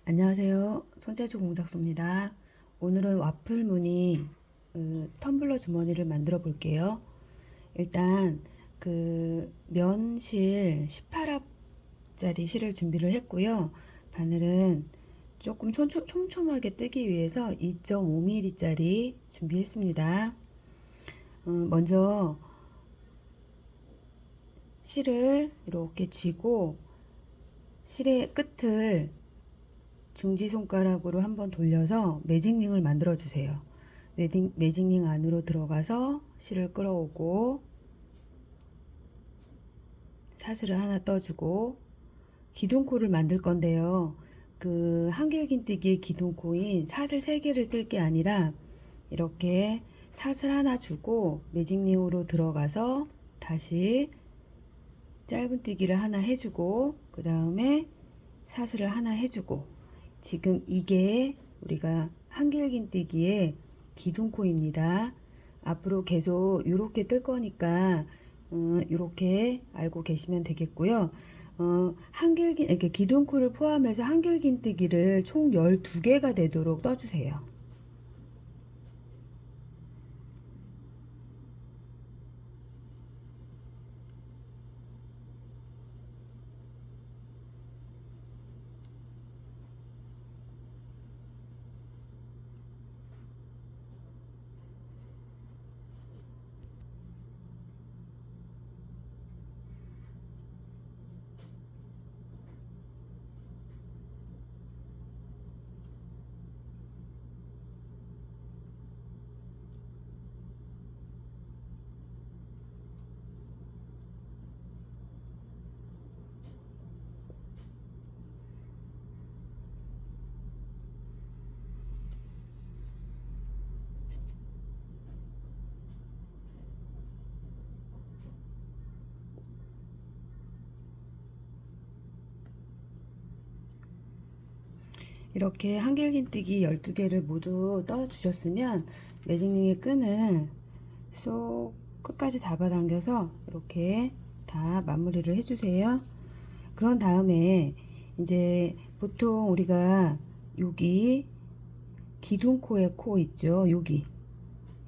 안녕하세요. 손재주 공작소입니다. 오늘은 와플 무늬 텀블러 주머니를 만들어 볼게요. 일단 면실 18합짜리 실을 준비를 했고요. 바늘은 조금 촘촘하게 뜨기 위해서 2.5mm짜리 준비했습니다. 먼저 실을 이렇게 쥐고 실의 끝을 중지손가락으로 한번 돌려서 매직링을 만들어 주세요. 매직링 안으로 들어가서 실을 끌어오고 사슬을 하나 떠주고 기둥코를 만들 건데요. 그 한길긴뜨기의 기둥코인 사슬 3개를 뜰 게 아니라 이렇게 사슬 하나 주고 매직링으로 들어가서 다시 짧은뜨기를 하나 해주고 그 다음에 사슬을 하나 해주고, 지금 이게 우리가 한길긴뜨기의 기둥코입니다. 앞으로 계속 이렇게 뜰 거니까 이렇게 알고 계시면 되겠고요. 이렇게 기둥코를 포함해서 한길긴뜨기를 총 12개가 되도록 떠주세요. 이렇게 한길긴뜨기 12개를 모두 떠 주셨으면 매직링의 끈을 쏙 끝까지 잡아당겨서 이렇게 다 마무리를 해주세요. 그런 다음에 이제 보통 우리가 여기 기둥코에 코 있죠. 여기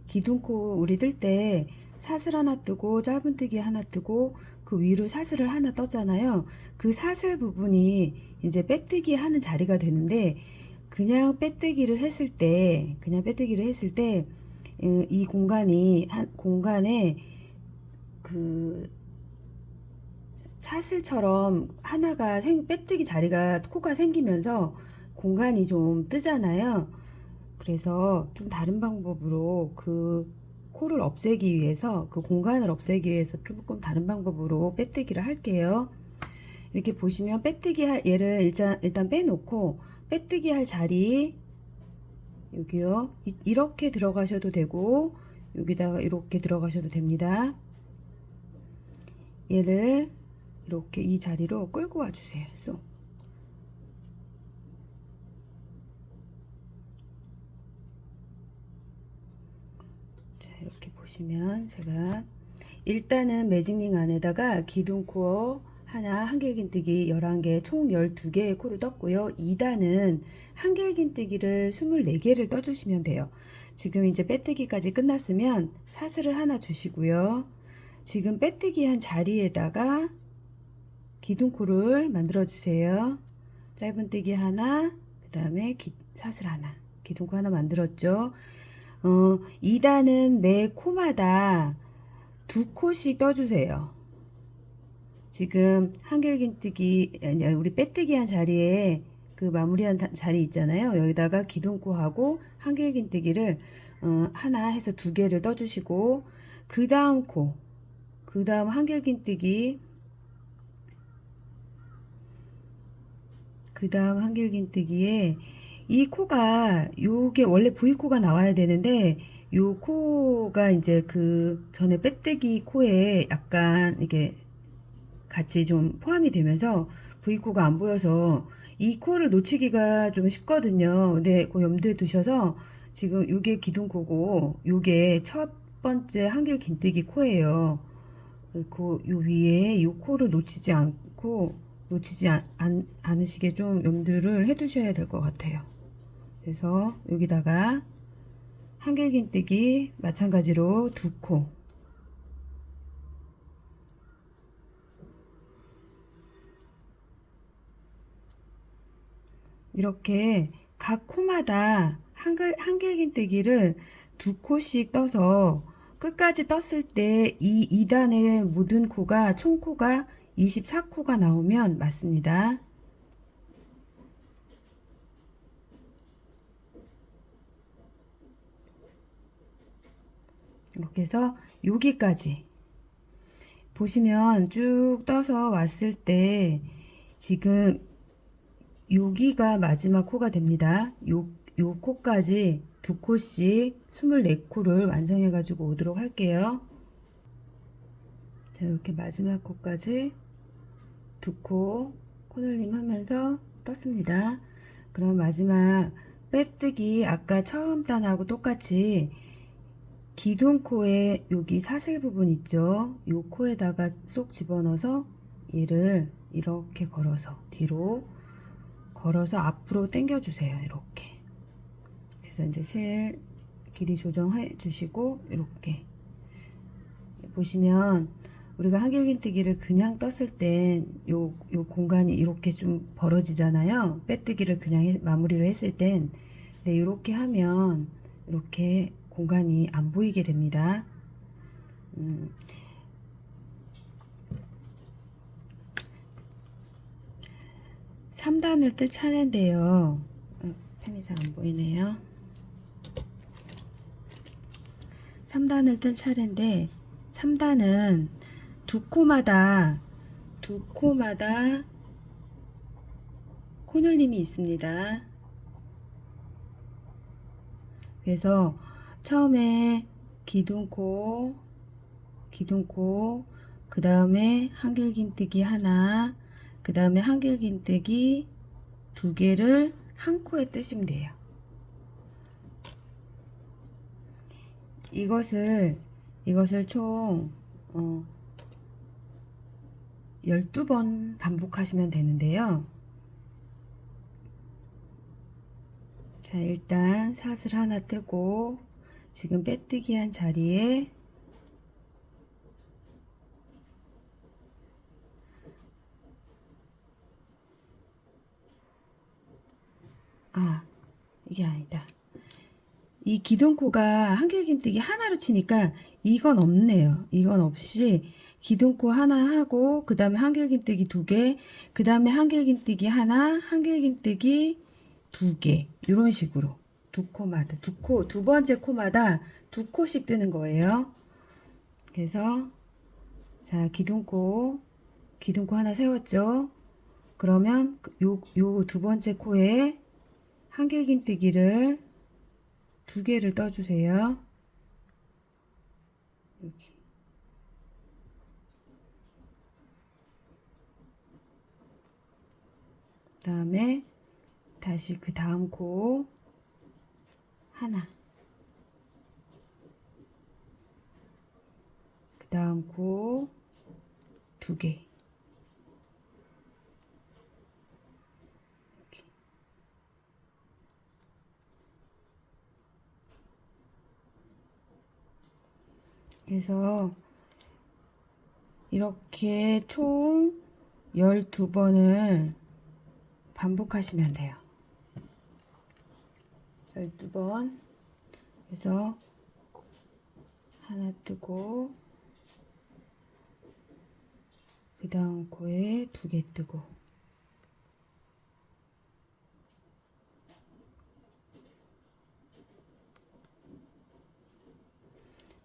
기둥코 우리 뜰 때 사슬 하나 뜨고 짧은뜨기 하나 뜨고 그 위로 사슬을 하나 떴잖아요. 그 사슬 부분이 이제 빼뜨기 하는 자리가 되는데, 그냥 빼뜨기를 했을 때 이 공간에 그 사슬처럼 하나가 빼뜨기 자리가 코가 생기면서 공간이 좀 뜨잖아요. 그래서 좀 다른 방법으로 그 코를 없애기 위해서, 그 공간을 없애기 위해서 조금 다른 방법으로 빼뜨기를 할게요. 이렇게 보시면 얘를 일단 빼놓고 빼뜨기 할 자리 여기요. 이렇게 들어가셔도 되고 여기다가 이렇게 들어가셔도 됩니다. 얘를 이렇게 이 자리로 끌고 와 주세요. 쏙. 자, 이렇게 보시면 제가 일단은 매직링 안에다가 기둥코 하나, 한길긴뜨기 11개, 총 12개의 코를 떴고요. 2단은 한길긴뜨기를 24개를 떠주시면 돼요. 지금 이제 빼뜨기까지 끝났으면 사슬을 하나 주시고요. 지금 빼뜨기 한 자리에다가 기둥코를 만들어 주세요. 짧은뜨기 하나, 그 다음에 사슬 하나, 기둥코 하나 만들었죠. 2단은 매 코마다 2코씩 떠주세요. 지금 한길긴뜨기 우리 빼뜨기 한 자리에 그 마무리한 자리 있잖아요. 여기다가 기둥코하고 한길긴뜨기를 하나 해서 2개를 떠주시고, 그 다음 그 다음 한길긴뜨기, 그 다음 한길긴뜨기에 이 코가 요게 원래 V코가 나와야 되는데 요 코가 이제 그 전에 빼뜨기 코에 약간 이게 같이 좀 포함이 되면서 V코가 안 보여서 이 코를 놓치기가 좀 쉽거든요. 근데 그 염두에 두셔서, 지금 요게 기둥코고 요게 첫 번째 한길긴뜨기 코예요. 요 위에 요 코를 놓치지 않고 놓치지 않으시게 좀 염두를 해 두셔야 될 것 같아요. 그래서 여기다가 한길긴뜨기 마찬가지로 2코, 이렇게 각 코마다 한길긴뜨기를 2코씩 떠서 끝까지 떴을 때 이 2단의 모든 코가 총 코가 24코가 나오면 맞습니다. 이렇게 해서 여기까지 보시면 쭉 떠서 왔을 때 지금 여기가 마지막 코가 됩니다. 요 코까지 2코씩 24코를 완성해 가지고 오도록 할게요. 자, 이렇게 마지막 코까지 2코 코늘림 하면서 떴습니다. 그럼 마지막 빼뜨기 아까 처음 단하고 똑같이 기둥코에 여기 사슬 부분 있죠? 요 코에다가 쏙 집어넣어서 얘를 이렇게 걸어서 뒤로 걸어서 앞으로 당겨 주세요. 이렇게. 그래서 이제 실 길이 조정해 주시고 이렇게 보시면 우리가 한길긴뜨기를 그냥 떴을 땐 요 공간이 이렇게 좀 벌어지잖아요. 빼뜨기를 그냥 마무리를 했을 땐. 근데 이렇게 하면 이렇게 공간이 안 보이게 됩니다. 3단을 뜰 차례인데요. 펜이 잘 안 보이네요. 3단을 뜰 차례인데 3단은 두 코마다 코늘림이 있습니다. 그래서 처음에 기둥코, 그 다음에 한길긴뜨기 하나, 그 다음에 한길긴뜨기 2개를 한 코에 뜨시면 돼요. 이것을 총 12번 반복하시면 되는데요. 자, 일단 사슬 하나 뜨고 지금 빼뜨기 한 자리에 이게 아니다. 이 기둥코가 한길긴뜨기 하나로 치니까 이건 없네요. 이건 없이 기둥코 하나 하고 그 다음에 한길긴뜨기 2개, 그 다음에 한길긴뜨기 하나, 한길긴뜨기 2개, 이런 식으로 두 번째 코마다 2코씩 뜨는 거예요. 그래서 자, 기둥코 하나 세웠죠. 그러면 요 두 번째 코에 한길긴뜨기를 2개를 떠주세요. 여기. 그 다음에 다시 그 다음 코 하나, 그 다음 코 2개, 그래서 이렇게 총 12번을 반복하시면 돼요. 12번. 그래서 하나 뜨고 그 다음 코에 2개 뜨고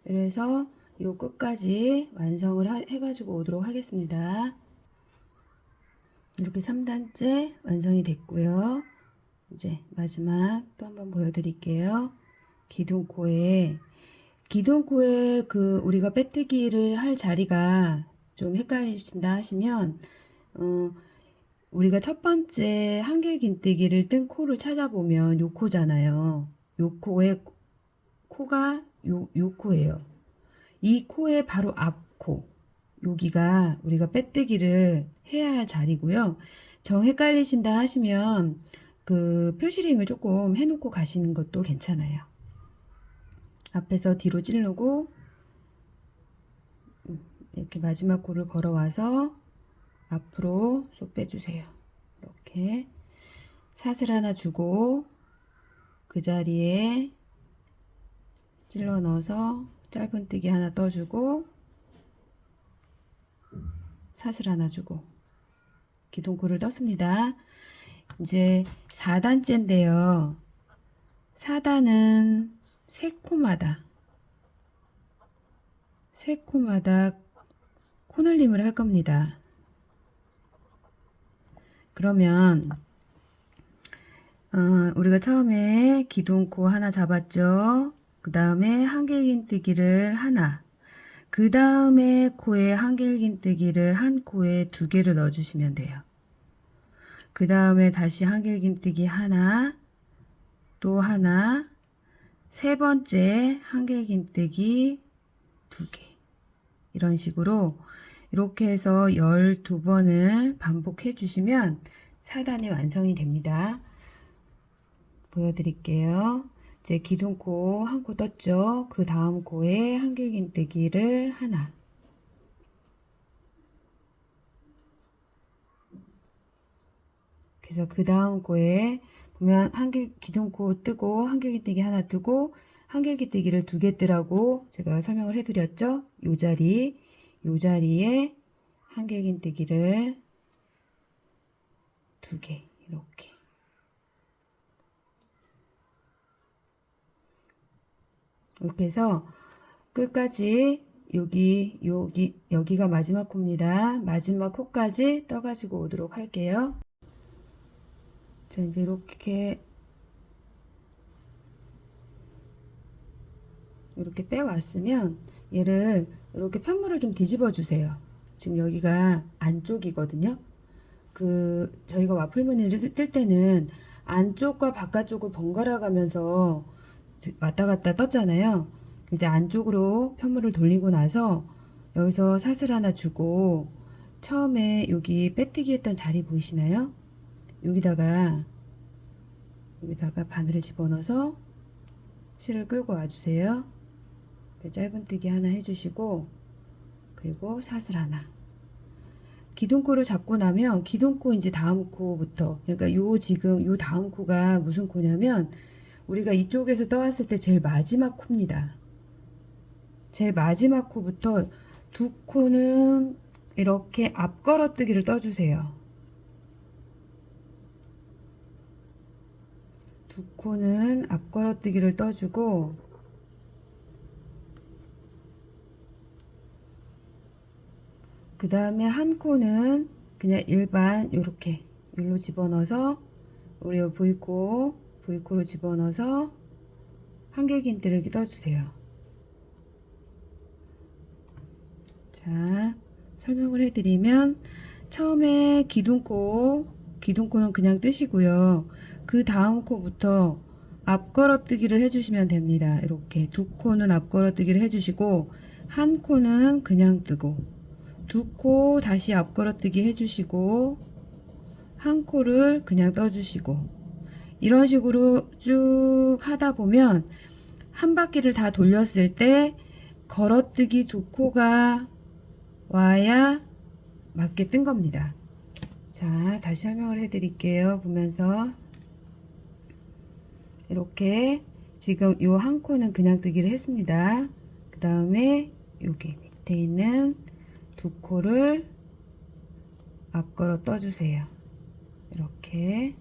그래서 요 끝까지 완성을 해가지고 오도록 하겠습니다. 이렇게 3단째 완성이 됐고요. 이제 마지막 또 한번 보여드릴게요. 기둥코에 그 우리가 빼뜨기를 할 자리가 좀 헷갈리신다 하시면 우리가 첫 번째 한길긴뜨기를 뜬 코를 찾아보면 요 코잖아요. 요 코의 코가 요 코예요. 이 코의 바로 앞 코, 여기가 우리가 빼뜨기를 해야 할 자리고요. 정 헷갈리신다 하시면 그 표시링을 조금 해놓고 가시는 것도 괜찮아요. 앞에서 뒤로 찌르고 이렇게 마지막 코를 걸어와서 앞으로 쏙 빼주세요. 이렇게 사슬 하나 주고 그 자리에 찔러 넣어서 짧은뜨기 하나 떠주고 사슬 하나 주고 기둥코를 떴습니다. 이제 4단째인데요. 4단은 세 코마다 코늘림을 할 겁니다. 그러면 우리가 처음에 기둥코 하나 잡았죠. 그 다음에 한길긴뜨기를 하나, 그 다음에 코에 한길긴뜨기를 한 코에 2개를 넣어주시면 돼요. 그 다음에 다시 한길긴뜨기 하나, 또 하나, 세 번째 한길긴뜨기 2개. 이런 식으로 이렇게 해서 12번을 반복해 주시면 4단이 완성이 됩니다. 보여드릴게요. 이제 기둥코 한 코 떴죠. 그 다음 코에 한길긴뜨기를 하나, 그래서 그 다음 코에 보면 기둥코 뜨고 한길긴뜨기 하나 뜨고 한길긴뜨기를 2개 뜨라고 제가 설명을 해드렸죠. 요 자리에 한길긴뜨기를 2개 이렇게 해서 끝까지 여기가 마지막 코입니다. 마지막 코까지 떠가지고 오도록 할게요. 자, 이제 이렇게 빼왔으면 얘를 이렇게 편물을 좀 뒤집어 주세요. 지금 여기가 안쪽이거든요. 저희가 와플 무늬를 뜰 때는 안쪽과 바깥쪽을 번갈아 가면서 왔다 갔다 떴잖아요. 이제 안쪽으로 편물을 돌리고 나서 여기서 사슬 하나 주고 처음에 여기 빼뜨기 했던 자리 보이시나요? 여기다가 바늘을 집어넣어서 실을 끌고 와주세요. 짧은뜨기 하나 해주시고 그리고 사슬 하나. 기둥코를 잡고 나면 기둥코 이제 다음 코부터, 그러니까 지금 요 다음 코가 무슨 코냐면 우리가 이쪽에서 떠왔을 때 제일 마지막 코입니다. 제일 마지막 코부터 2코는 이렇게 앞걸어뜨기를 떠주세요. 2코는 앞걸어뜨기를 떠주고 그 다음에 한 코는 그냥 일반 요렇게 여기로 집어넣어서 우리 V코로 집어넣어서 한길긴뜨기 떠주세요. 자, 설명을 해드리면 처음에 기둥코는 그냥 뜨시고요. 그 다음 코부터 앞걸어뜨기를 해주시면 됩니다. 이렇게 2코는 앞걸어뜨기를 해주시고 한 코는 그냥 뜨고 2코 다시 앞걸어뜨기 해주시고 한 코를 그냥 떠주시고 이런 식으로 쭉 하다 보면 한 바퀴를 다 돌렸을 때 걸어뜨기 2코가 와야 맞게 뜬 겁니다. 자, 다시 설명을 해드릴게요. 보면서 이렇게 지금 요 한 코는 그냥 뜨기를 했습니다. 그 다음에 여기 밑에 있는 2코를 앞걸어 떠주세요. 이렇게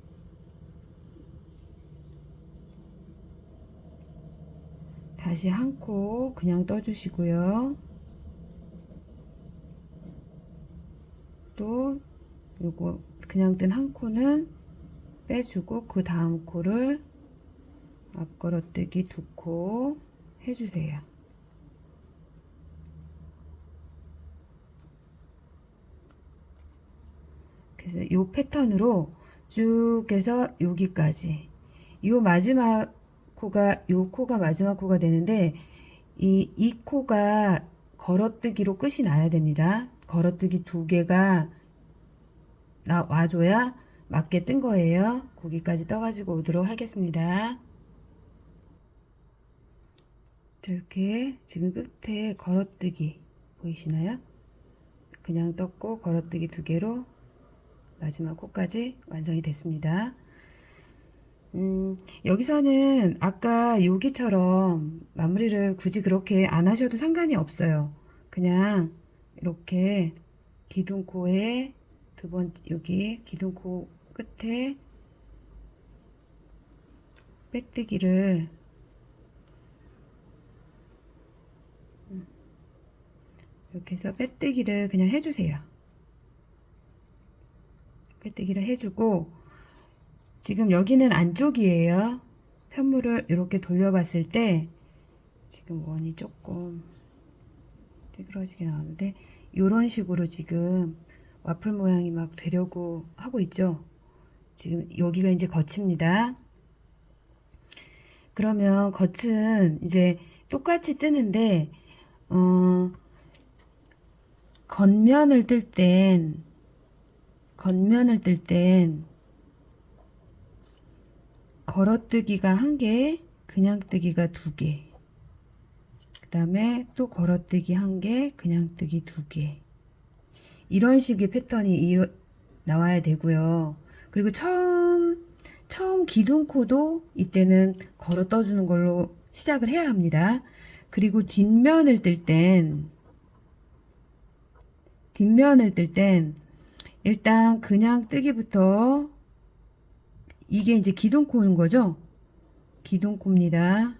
다시 한 코 그냥 떠주시고요. 또 요거 그냥 뜬 한 코는 빼주고 그 다음 코를 앞걸어뜨기 2코 해주세요. 그래서 이 패턴으로 쭉 해서 여기까지 요 마지막 코가 마지막 코가 되는데 이 코가 걸어뜨기로 끝이 나야 됩니다. 걸어뜨기 2개가 와줘야 맞게 뜬 거예요. 거기까지 떠가지고 오도록 하겠습니다. 이렇게 지금 끝에 걸어뜨기 보이시나요? 그냥 떴고 걸어뜨기 2개로 마지막 코까지 완성이 됐습니다. 여기서는 아까 여기처럼 마무리를 굳이 그렇게 안 하셔도 상관이 없어요. 그냥 이렇게 기둥코에 여기 기둥코 끝에 빼뜨기를 이렇게 해서 빼뜨기를 그냥 해주세요. 빼뜨기를 해주고 지금 여기는 안쪽이에요. 편물을 이렇게 돌려봤을 때 지금 원이 조금 찌그러지게 나오는데 이런 식으로 지금 와플 모양이 막 되려고 하고 있죠. 지금 여기가 이제 겉입니다. 그러면 겉은 이제 똑같이 뜨는데 겉면을 뜰 땐 걸어뜨기가 1개, 그냥 뜨기가 2개. 그 다음에 또 걸어뜨기 1개, 그냥 뜨기 2개. 이런 식의 패턴이 나와야 되고요. 그리고 처음 기둥코도 이때는 걸어 떠주는 걸로 시작을 해야 합니다. 그리고 뒷면을 뜰 땐 일단 그냥 뜨기부터 이게 이제 기둥코인 거죠. 기둥코입니다.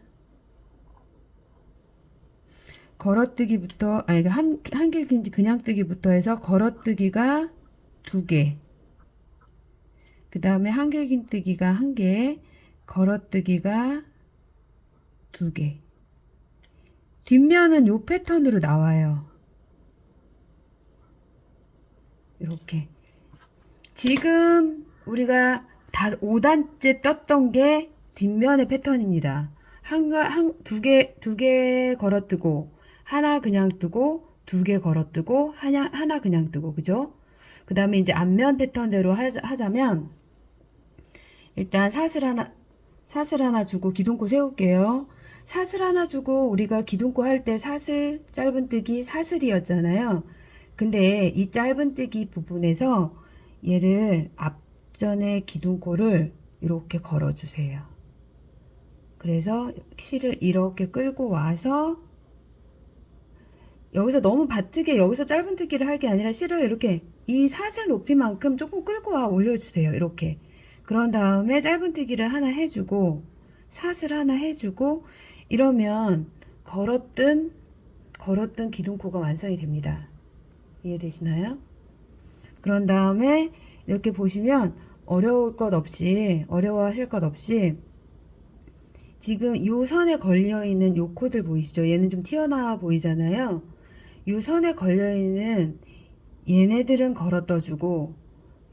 걸어뜨기부터 한길긴지 그냥 뜨기부터 해서 걸어뜨기가 2개, 그 다음에 한길긴 뜨기가 1개, 걸어뜨기가 2개. 뒷면은 요 패턴으로 나와요. 이렇게 지금 우리가 5단째 떴던 게 뒷면의 패턴입니다. 두 개 걸어뜨고 하나 그냥 뜨고 2개 걸어뜨고 하나 그냥 뜨고, 그죠? 그 다음에 이제 앞면 패턴대로 하자면 일단 사슬 하나 주고 기둥코 세울게요. 사슬 하나 주고 우리가 기둥코 할 때 사슬 짧은뜨기 사슬이었잖아요. 근데 이 짧은뜨기 부분에서 얘를 앞전에 기둥코를 이렇게 걸어 주세요. 그래서 실을 이렇게 끌고 와서 여기서 너무 바트게 여기서 짧은뜨기를 할 게 아니라 실을 이렇게 이 사슬 높이만큼 조금 끌고 와 올려주세요. 이렇게. 그런 다음에 짧은뜨기를 하나 해주고 사슬 하나 해주고 이러면 걸었던 기둥코가 완성이 됩니다. 이해되시나요? 그런 다음에 이렇게 보시면 어려워하실 것 없이 지금 요 선에 걸려있는 요 코들 보이시죠? 얘는 좀 튀어나와 보이잖아요. 요 선에 걸려있는 얘네들은 걸어 떠주고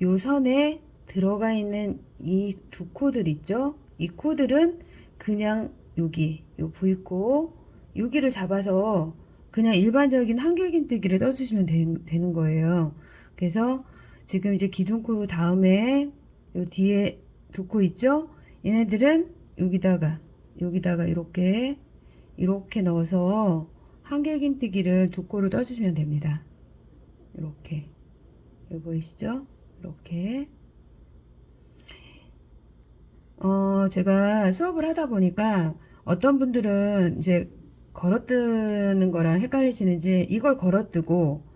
요 선에 들어가 있는 이 2코들 있죠? 이 코들은 그냥 여기 요 V코 여기를 잡아서 그냥 일반적인 한길긴뜨기를 떠주시면 되는 거예요. 그래서 지금 이제 기둥코 다음에 요 뒤에 2코 있죠? 얘네들은 여기다가 이렇게 넣어서 한길긴뜨기를 2코를 떠주시면 됩니다. 이렇게 여기 보이시죠? 이렇게 제가 수업을 하다 보니까 어떤 분들은 이제 걸어뜨는 거랑 헷갈리시는지 이걸 걸어뜨고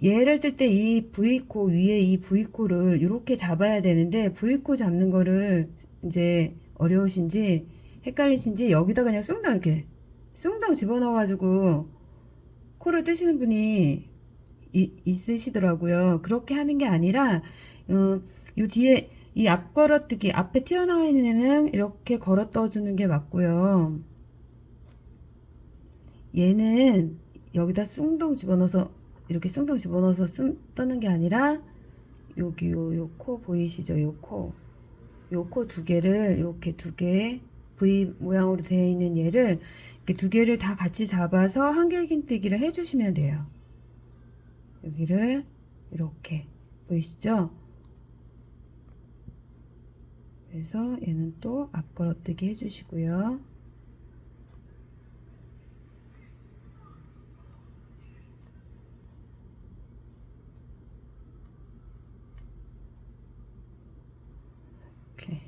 얘를 뜰 때 이 V코 위에 이 V코를 이렇게 잡아야 되는데 V코 잡는 거를 이제 어려우신지 헷갈리신지 여기다 그냥 쑥당 이렇게 쑥당 집어넣어 가지고 코를 뜨시는 분이 있으시더라고요. 그렇게 하는 게 아니라 요 뒤에 이 앞 걸어뜨기 앞에 튀어나와 있는 애는 이렇게 걸어 떠주는 게 맞고요. 얘는 여기다 숭덩 집어넣어서 이렇게 숭덩 집어넣어서 떠는 게 아니라 여기 요 코 보이시죠? 요 코 2개를 이렇게 2개 V 모양으로 되어 있는 얘를 이렇게 두 개를 다 같이 잡아서 한길긴뜨기를 해주시면 돼요. 여기를 이렇게 보이시죠? 그래서 얘는 또 앞걸어뜨기 해주시고요. 이렇게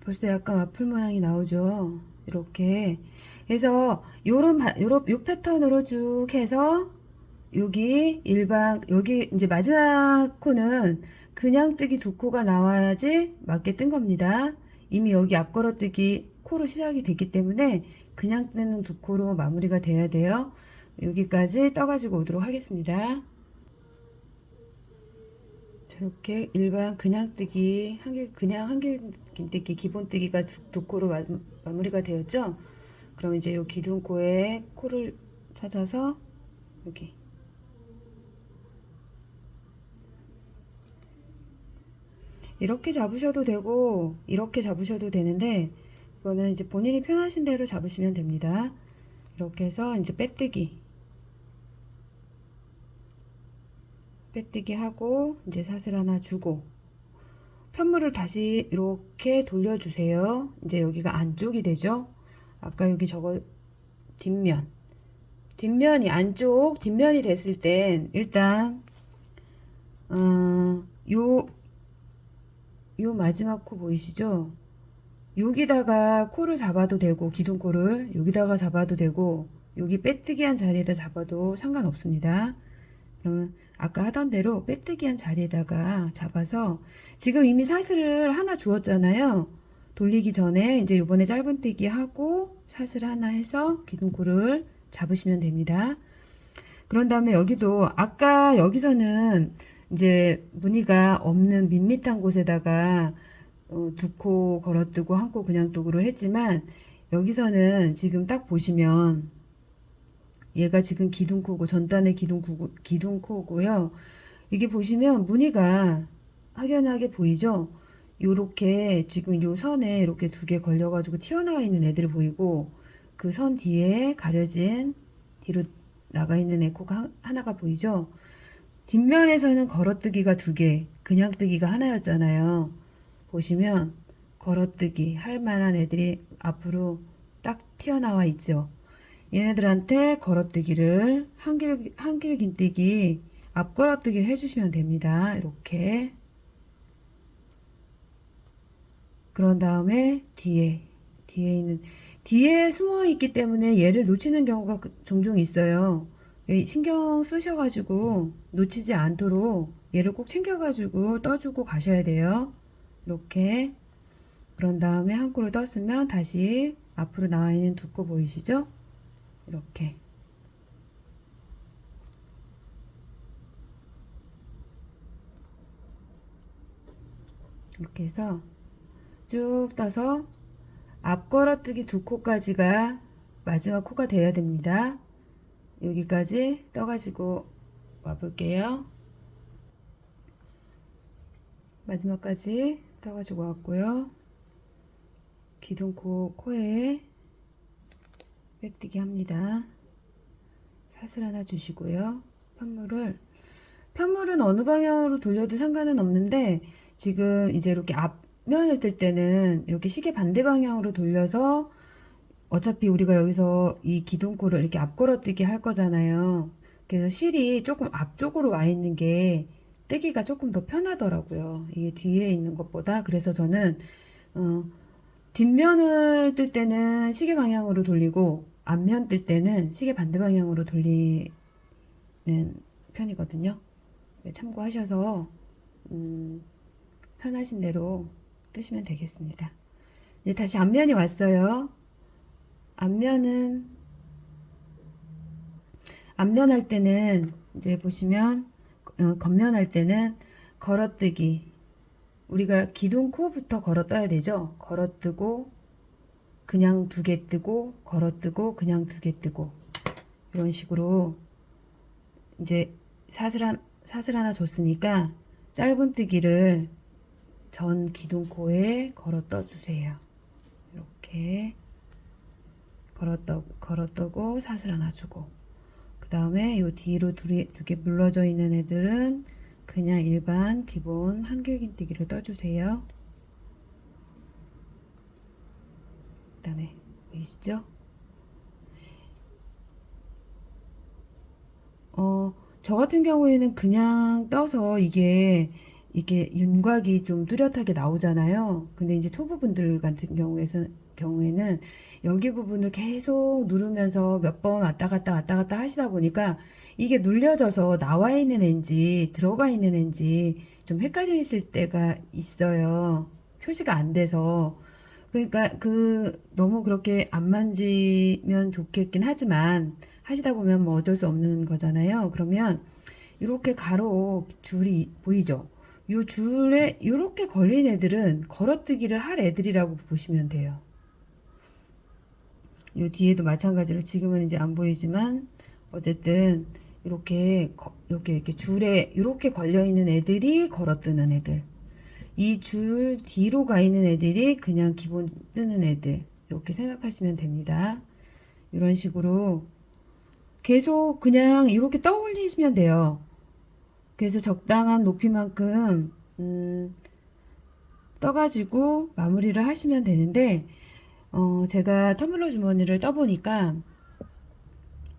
벌써 약간 와플 모양이 나오죠. 이렇게 그래서 요 패턴으로 쭉 해서 여기 일반 여기 이제 마지막 코는 그냥 뜨기 두 코가 나와야지 맞게 뜬 겁니다. 이미 여기 앞걸어뜨기 코로 시작이 됐기 때문에 그냥 뜨는 두 코로 마무리가 돼야 돼요. 여기까지 떠가지고 오도록 하겠습니다. 저렇게 일반 그냥 뜨기 그냥 한길긴뜨기 기본 뜨기가 두 코로 마무리가 되었죠. 그럼 이제 요 기둥코에 코를 찾아서 여기 이렇게 잡으셔도 되고 이렇게 잡으셔도 되는데 이거는 이제 본인이 편하신 대로 잡으시면 됩니다. 이렇게 해서 이제 빼뜨기 하고 이제 사슬 하나 주고 편물을 다시 이렇게 돌려주세요. 이제 여기가 안쪽이 되죠. 아까 여기 저거 뒷면이 안쪽 뒷면이 됐을 땐 일단 요 마지막 코 보이시죠? 여기다가 코를 잡아도 되고 기둥코를 여기다가 잡아도 되고 여기 빼뜨기 한 자리에다 잡아도 상관없습니다. 그러면 아까 하던 대로 빼뜨기 한 자리에다가 잡아서 지금 이미 사슬을 하나 주었잖아요. 돌리기 전에 이제 요번에 짧은뜨기 하고 사슬 하나 해서 기둥코를 잡으시면 됩니다. 그런 다음에 여기도 아까 여기서는 이제 무늬가 없는 밋밋한 곳에다가 두 코 걸어뜨고 한 코 그냥 뜨고를 했지만 여기서는 지금 딱 보시면 얘가 지금 기둥코고 전단의 기둥코고요. 이게 보시면 무늬가 확연하게 보이죠? 요렇게 지금 요 선에 이렇게 두 개 걸려가지고 튀어나와 있는 애들 보이고 그 선 뒤에 가려진 뒤로 나가 있는 애 코가 하나가 보이죠? 뒷면에서는 걸어뜨기가 두 개, 그냥 뜨기가 하나였잖아요. 보시면 걸어뜨기 할 만한 애들이 앞으로 딱 튀어나와 있죠. 얘네들한테 걸어뜨기를 한길긴뜨기 앞걸어뜨기를 해주시면 됩니다. 이렇게 그런 다음에 뒤에 숨어 있기 때문에 얘를 놓치는 경우가 종종 있어요. 신경 쓰셔가지고 놓치지 않도록 얘를 꼭 챙겨가지고 떠주고 가셔야 돼요. 이렇게 그런 다음에 한 코를 떴으면 다시 앞으로 나와 있는 두 코 보이시죠? 이렇게 해서 쭉 떠서 앞걸어뜨기 두 코까지가 마지막 코가 돼야 됩니다. 여기까지 떠가지고 와 볼게요. 마지막까지 떠가지고 왔고요. 기둥코 코에 빼뜨기 합니다. 사슬 하나 주시고요. 편물은 어느 방향으로 돌려도 상관은 없는데 지금 이제 이렇게 앞면을 뜰 때는 이렇게 시계 반대 방향으로 돌려서 어차피 우리가 여기서 이 기둥코를 이렇게 앞걸어뜨기 할 거잖아요. 그래서 실이 조금 앞쪽으로 와 있는 게 뜨기가 조금 더 편하더라고요. 이게 뒤에 있는 것보다. 그래서 저는 뒷면을 뜰 때는 시계 방향으로 돌리고 앞면 뜰 때는 시계 반대 방향으로 돌리는 편이거든요. 참고하셔서 편하신 대로 뜨시면 되겠습니다. 이제 다시 앞면이 왔어요. 앞면 할 때는 이제 보시면 겉면 할 때는 걸어뜨기 우리가 기둥코부터 걸어 떠야 되죠. 걸어뜨고 그냥 두 개 뜨고 걸어뜨고 그냥 두 개 뜨고 이런 식으로 이제 사슬 하나 줬으니까 짧은뜨기를 전 기둥코에 걸어 떠주세요. 이렇게 걸어 떠고 사슬 하나 주고, 그 다음에 요 뒤로 두 개 물러져 있는 애들은 그냥 일반 기본 한길긴뜨기를 떠주세요. 그 다음에 보이시죠? 저 같은 경우에는 그냥 떠서 이게 윤곽이 좀 뚜렷하게 나오잖아요. 근데 이제 초보분들 같은 경우에는 여기 부분을 계속 누르면서 몇 번 왔다 갔다 하시다 보니까 이게 눌려져서 나와 있는 앤지 들어가 있는 앤지 좀 헷갈리실 때가 있어요. 표시가 안 돼서. 그러니까 너무 그렇게 안 만지면 좋겠긴 하지만 하시다 보면 뭐 어쩔 수 없는 거잖아요. 그러면 이렇게 가로 줄이 보이죠? 요 줄에 이렇게 걸린 애들은 걸어뜨기를 할 애들이라고 보시면 돼요. 요 뒤에도 마찬가지로 지금은 이제 안 보이지만 어쨌든 이렇게 줄에 이렇게 걸려 있는 애들이 걸어뜨는 애들. 이 줄 뒤로 가 있는 애들이 그냥 기본 뜨는 애들. 이렇게 생각하시면 됩니다. 이런 식으로 계속 그냥 이렇게 떠올리시면 돼요. 그래서 적당한 높이만큼 떠가지고 마무리를 하시면 되는데, 제가 텀블러 주머니를 떠보니까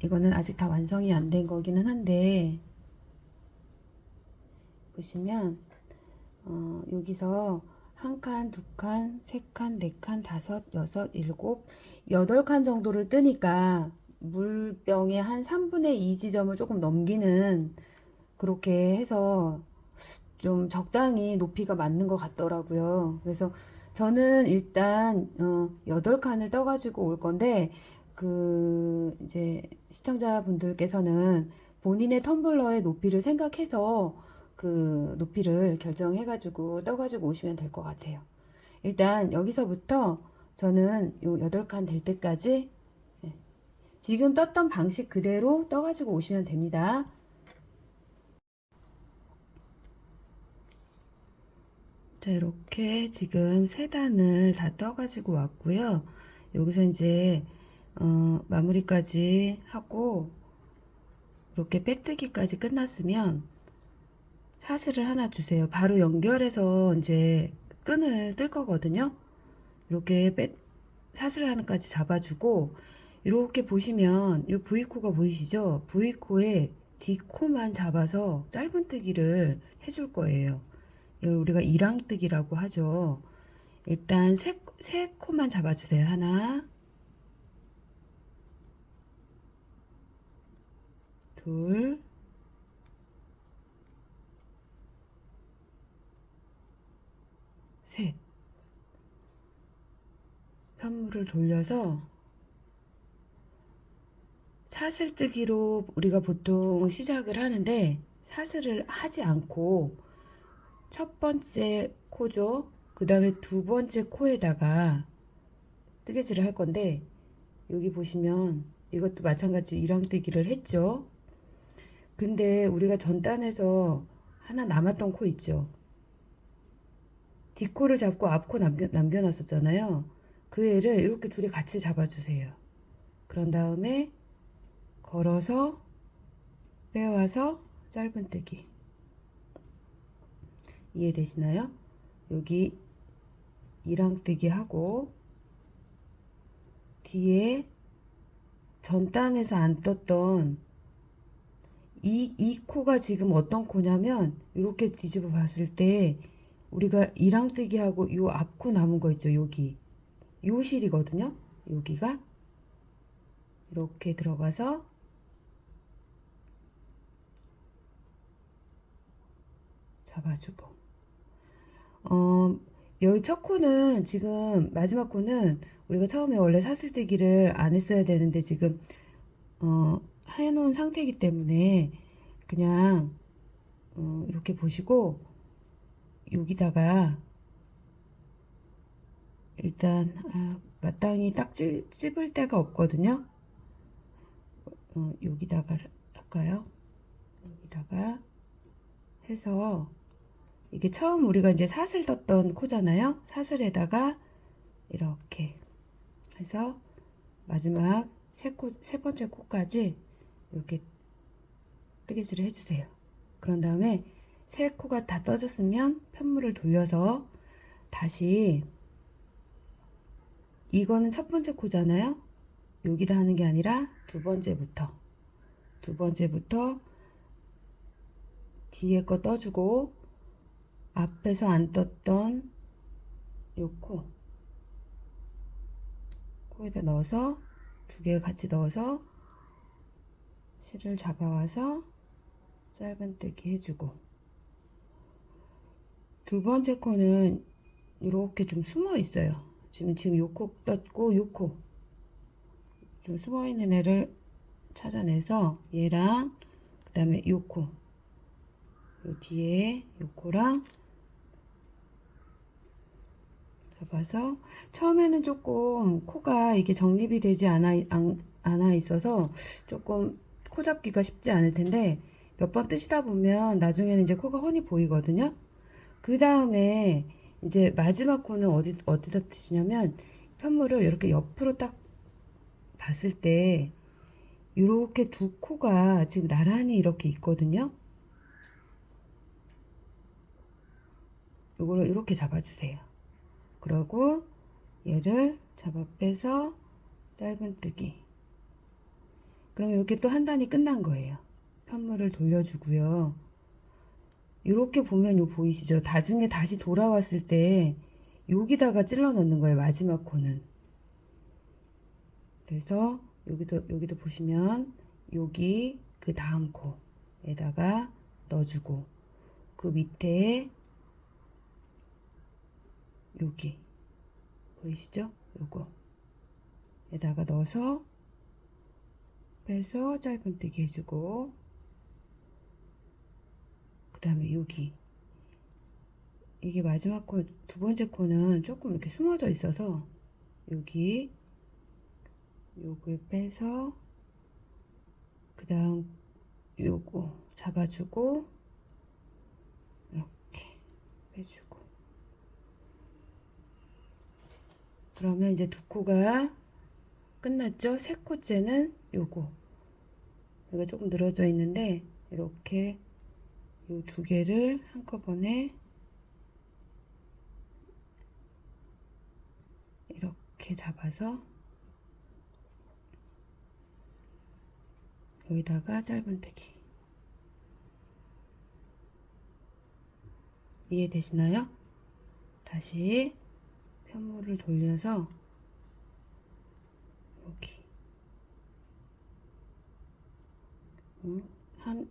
이거는 아직 다 완성이 안 된 거기는 한데, 보시면 여기서 한 칸, 두 칸, 세 칸, 네 칸, 다섯, 여섯, 일곱, 여덟 칸 정도를 뜨니까 물병의 한 3분의 2 지점을 조금 넘기는, 그렇게 해서 좀 적당히 높이가 맞는 것 같더라고요. 그래서 저는 일단 8칸을 떠가지고 올 건데, 이제 시청자분들께서는 본인의 텀블러의 높이를 생각해서 그 높이를 결정해가지고 떠가지고 오시면 될 것 같아요. 일단 여기서부터 저는 요 8칸 될 때까지, 예, 지금 떴던 방식 그대로 떠가지고 오시면 됩니다. 자, 이렇게 지금 세 단을 다 떠가지고 왔고요. 여기서 이제 마무리까지 하고 이렇게 빼뜨기까지 끝났으면 사슬을 하나 주세요. 바로 연결해서 이제 끈을 뜰 거거든요. 이렇게 사슬을 하나까지 잡아주고, 이렇게 보시면 이 V코가 보이시죠? V코에 D코만 잡아서 짧은뜨기를 해줄 거예요. 이걸 우리가 이랑뜨기라고 하죠. 일단 세 코만 잡아주세요. 하나, 둘, 셋. 편물을 돌려서 사슬뜨기로 우리가 보통 시작을 하는데, 사슬을 하지 않고 첫 번째 코죠. 그 다음에 두 번째 코에다가 뜨개질을 할 건데, 여기 보시면 이것도 마찬가지로 이랑뜨기를 했죠. 근데 우리가 전단에서 하나 남았던 코 있죠. 뒷코를 잡고 앞코 남겨놨었잖아요. 그 애를 이렇게 둘이 같이 잡아주세요. 그런 다음에 걸어서 빼와서 짧은뜨기. 이해되시나요? 여기 이랑뜨기 하고 뒤에 전단에서 안 떴던 이 코가 지금 어떤 코냐면, 이렇게 뒤집어 봤을 때 우리가 이랑뜨기 하고 요 앞코 남은 거 있죠. 여기 요 실이거든요. 여기가 이렇게 들어가서 잡아주고, 여기 첫 코는 지금 마지막 코는 우리가 처음에 원래 사슬뜨기를 안 했어야 되는데 지금 해놓은 상태이기 때문에 그냥 이렇게 보시고 여기다가 일단 마땅히 딱 찝을 데가 없거든요. 여기다가 할까요? 여기다가 해서 이게 처음 우리가 이제 사슬 떴던 코잖아요. 사슬에다가 이렇게 해서 마지막 세 번째 코까지 이렇게 뜨개질을 해주세요. 그런 다음에 세 코가 다 떠졌으면 편물을 돌려서 다시, 이거는 첫 번째 코잖아요. 여기다 하는 게 아니라 두 번째부터 뒤에 거 떠주고 앞에서 안 떴던 요 코에다 넣어서 두 개 같이 넣어서 실을 잡아와서 짧은뜨기 해주고, 두 번째 코는 이렇게 좀 숨어 있어요. 지금 요 코 떴고 요 코 좀 숨어 있는 애를 찾아내서 얘랑 그 다음에 요 코, 요 뒤에 요 코랑 잡아서, 처음에는 조금 코가 이게 정립이 되지 않아 있어서 조금 코 잡기가 쉽지 않을 텐데, 몇 번 뜨시다 보면 나중에는 이제 코가 훤히 보이거든요. 그 다음에 이제 마지막 코는 어디다 뜨시냐면, 편물을 이렇게 옆으로 딱 봤을 때 이렇게 두 코가 지금 나란히 이렇게 있거든요. 요거를 이렇게 잡아주세요. 그러고 얘를 잡아 빼서 짧은뜨기. 그럼 이렇게 또 한 단이 끝난 거예요. 편물을 돌려주고요. 이렇게 보면 요 보이시죠? 나중에 다시 돌아왔을 때 여기다가 찔러 넣는 거예요. 마지막 코는. 그래서 여기도 보시면 여기 그 다음 코에다가 넣어주고, 그 밑에 여기 보이시죠? 요거 에다가 넣어서 빼서 짧은뜨기 해주고, 그 다음에 여기, 이게 마지막 코, 두 번째 코는 조금 이렇게 숨어져 있어서 여기 요걸 빼서 그 다음 요거 잡아주고 이렇게 빼주고, 그러면 이제 두 코가 끝났죠. 세 코째는 요거, 여기가 조금 늘어져 있는데 이렇게 요 두 개를 한꺼번에 이렇게 잡아서 여기다가 짧은뜨기. 이해되시나요? 다시 편물을 돌려서 여기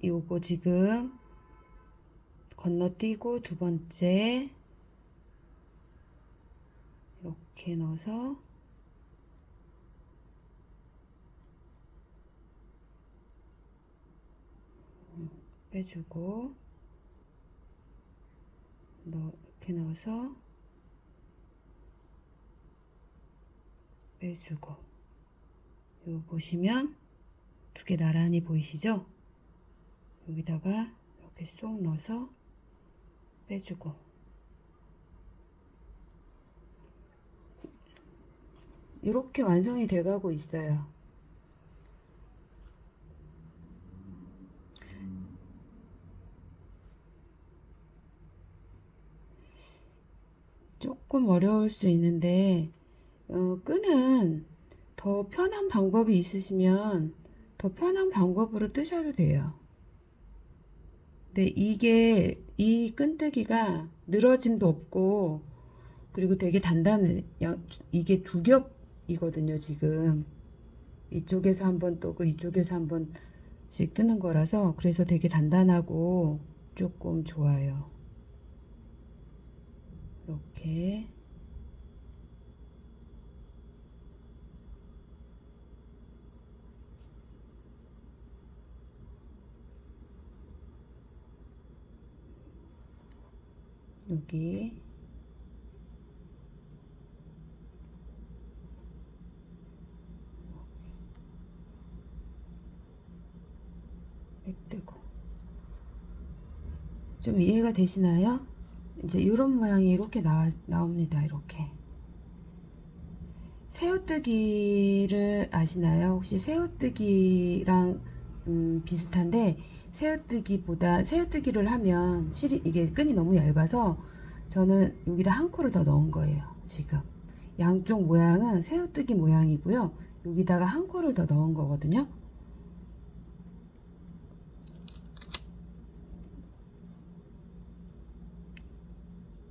요거 지금 건너뛰고 두 번째 이렇게 넣어서 빼주고, 이렇게 넣어서 빼주고, 요 보시면 두 개 나란히 보이시죠? 여기다가 이렇게 쏙 넣어서 빼주고, 이렇게 완성이 돼가고 있어요. 조금 어려울 수 있는데 끈은 더 편한 방법이 있으시면 더 편한 방법으로 뜨셔도 돼요. 근데 이게 이 끈뜨기가 늘어짐도 없고, 그리고 되게 단단해. 이게 두 겹이거든요. 지금 이쪽에서 한번 뜨고 이쪽에서 한 번씩 뜨는 거라서, 그래서 되게 단단하고 조금 좋아요. 이렇게 여기 뜨고, 좀 이해가 되시나요? 이제 이런 모양이 이렇게 나옵니다. 이렇게. 새우뜨기를 아시나요? 혹시 새우뜨기랑 비슷한데, 새우뜨기를 하면 실이 이게 끈이 너무 얇아서 저는 여기다 한 코를 더 넣은 거예요. 지금 양쪽 모양은 새우뜨기 모양이고요. 여기다가 한 코를 더 넣은 거거든요.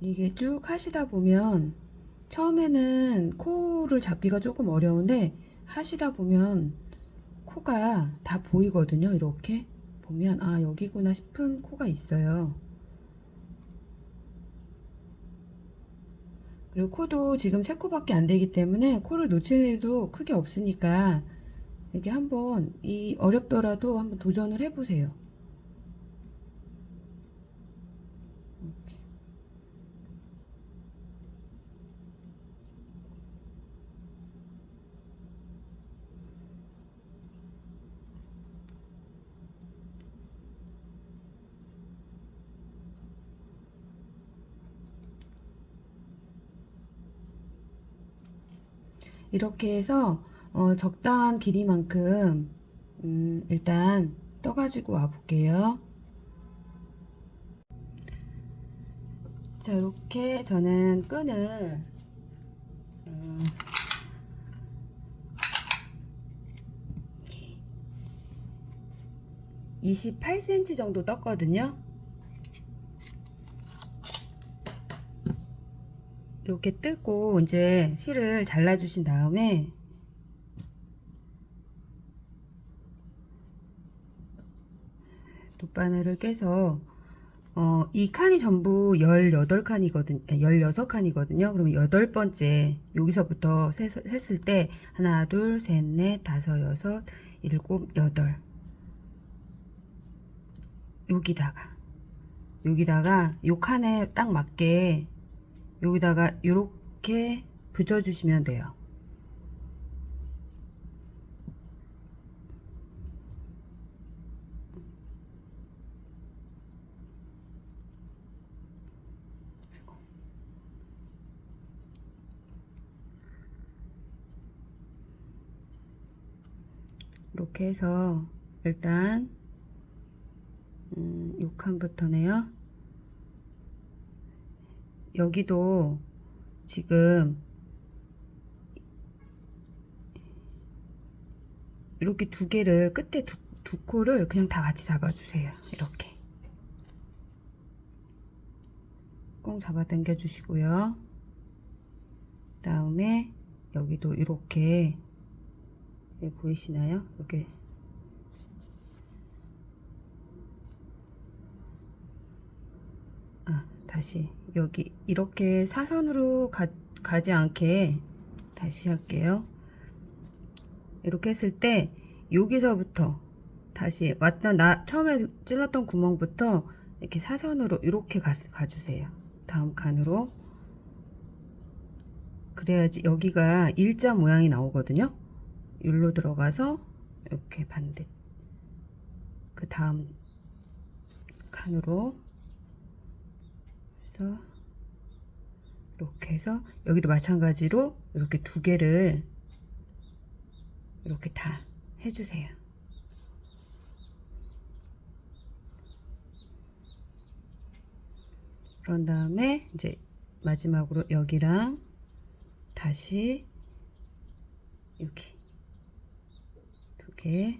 이게 쭉 하시다 보면 처음에는 코를 잡기가 조금 어려운데 하시다 보면 코가 다 보이거든요. 이렇게 보면 아, 여기구나 싶은 코가 있어요. 그리고 코도 지금 3코밖에 안 되기 때문에 코를 놓칠 일도 크게 없으니까 이렇게 한번 어렵더라도 한번 도전을 해보세요. 이렇게 해서 적당한 길이만큼 일단 떠가지고 와 볼게요. 자, 이렇게 저는 끈을 28cm 정도 떴거든요. 이렇게 뜨고 이제 실을 잘라 주신 다음에 돗바늘을 깨서 이 칸이 전부 18칸이거든요. 16칸이거든요. 그러면 8번째 여기서부터 셌을 때 하나, 둘, 셋, 넷, 다섯, 여섯, 일곱, 여덟. 여기다가 요 칸에 딱 맞게 여기다가 이렇게 붙여 주시면 돼요. 이렇게 해서 일단 요 칸부터네요. 여기도 지금 이렇게 두 개를 끝에 두 코를 그냥 다 같이 잡아주세요. 이렇게 꽁 잡아 당겨 주시고요. 다음에 여기도 이렇게 보이시나요? 이렇게 다시 여기 이렇게 사선으로 가지 않게 다시 할게요. 이렇게 했을 때 여기서부터 다시 처음에 찔렀던 구멍부터 이렇게 사선으로 이렇게 가주세요. 다음 칸으로. 그래야지 여기가 일자 모양이 나오거든요. 여기로 들어가서 이렇게 반대 그 다음 칸으로 해서 이렇게 해서 여기도 마찬가지로 이렇게 두 개를 이렇게 다 해주세요. 그런 다음에 이제 마지막으로 여기랑 다시 여기 두 개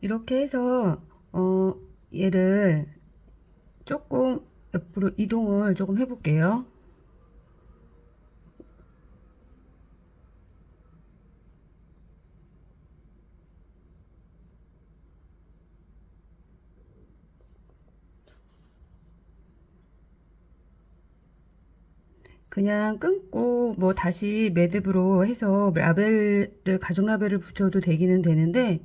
이렇게 해서 얘를 조금 옆으로 이동을 조금 해 볼게요. 그냥 끊고 뭐 다시 매듭으로 해서 가죽 라벨을 붙여도 되기는 되는데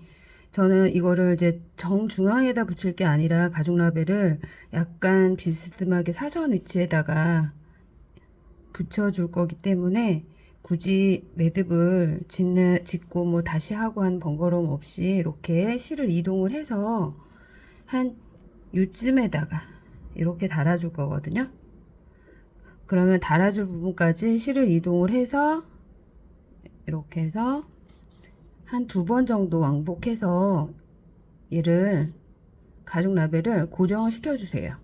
저는 이거를 이제 정중앙에다 붙일 게 아니라 가죽 라벨을 약간 비스듬하게 사선 위치에다가 붙여줄 거기 때문에 굳이 매듭을 짓고 뭐 다시 하고 한 번거로움 없이 이렇게 실을 이동을 해서 한 요쯤에다가 이렇게 달아줄 거거든요. 그러면 달아줄 부분까지 실을 이동을 해서 이렇게 해서 한 2번 정도 왕복해서 얘를 가죽 라벨을 고정을 시켜 주세요.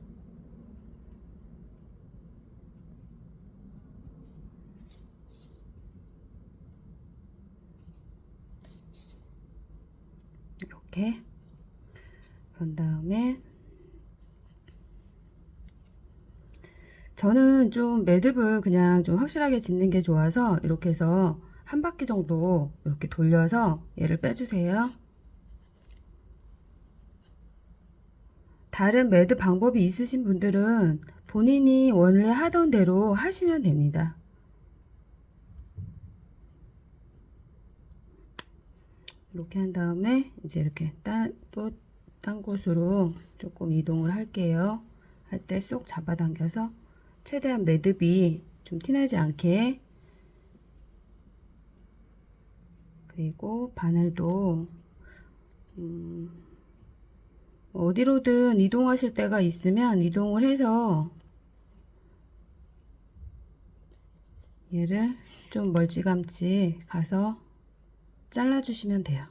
이렇게. 그런 다음에 저는 좀 매듭을 그냥 좀 확실하게 짓는 게 좋아서 이렇게 해서 한 바퀴 정도 이렇게 돌려서 얘를 빼주세요. 다른 매듭 방법이 있으신 분들은 본인이 원래 하던 대로 하시면 됩니다. 이렇게 한 다음에 이제 이렇게 또 딴 곳으로 조금 이동을 할게요. 할 때 쏙 잡아당겨서 최대한 매듭이 좀 티나지 않게, 그리고 바늘도 어디로든 이동하실 때가 있으면 이동을 해서 얘를 좀 멀찌감치 가서 잘라 주시면 돼요.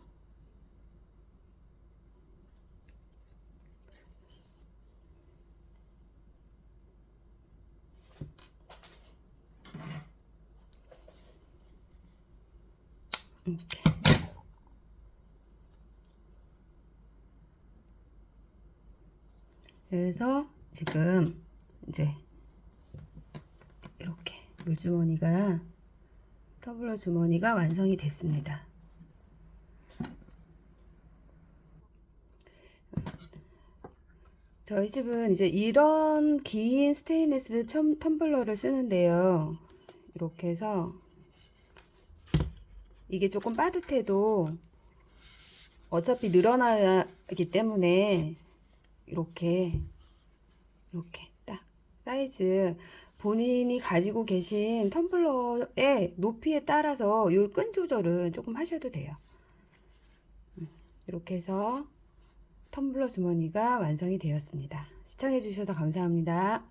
이렇게. 그래서 지금 이제 이렇게 물주머니가, 터블러 주머니가 완성이 됐습니다. 저희 집은 이제 이런 긴 스테인리스 텀블러를 쓰는데요. 이렇게 해서 이게 조금 빠듯해도 어차피 늘어나기 때문에 이렇게 딱 사이즈, 본인이 가지고 계신 텀블러의 높이에 따라서 이 끈 조절은 조금 하셔도 돼요. 이렇게 해서 텀블러 주머니가 완성이 되었습니다. 시청해 주셔서 감사합니다.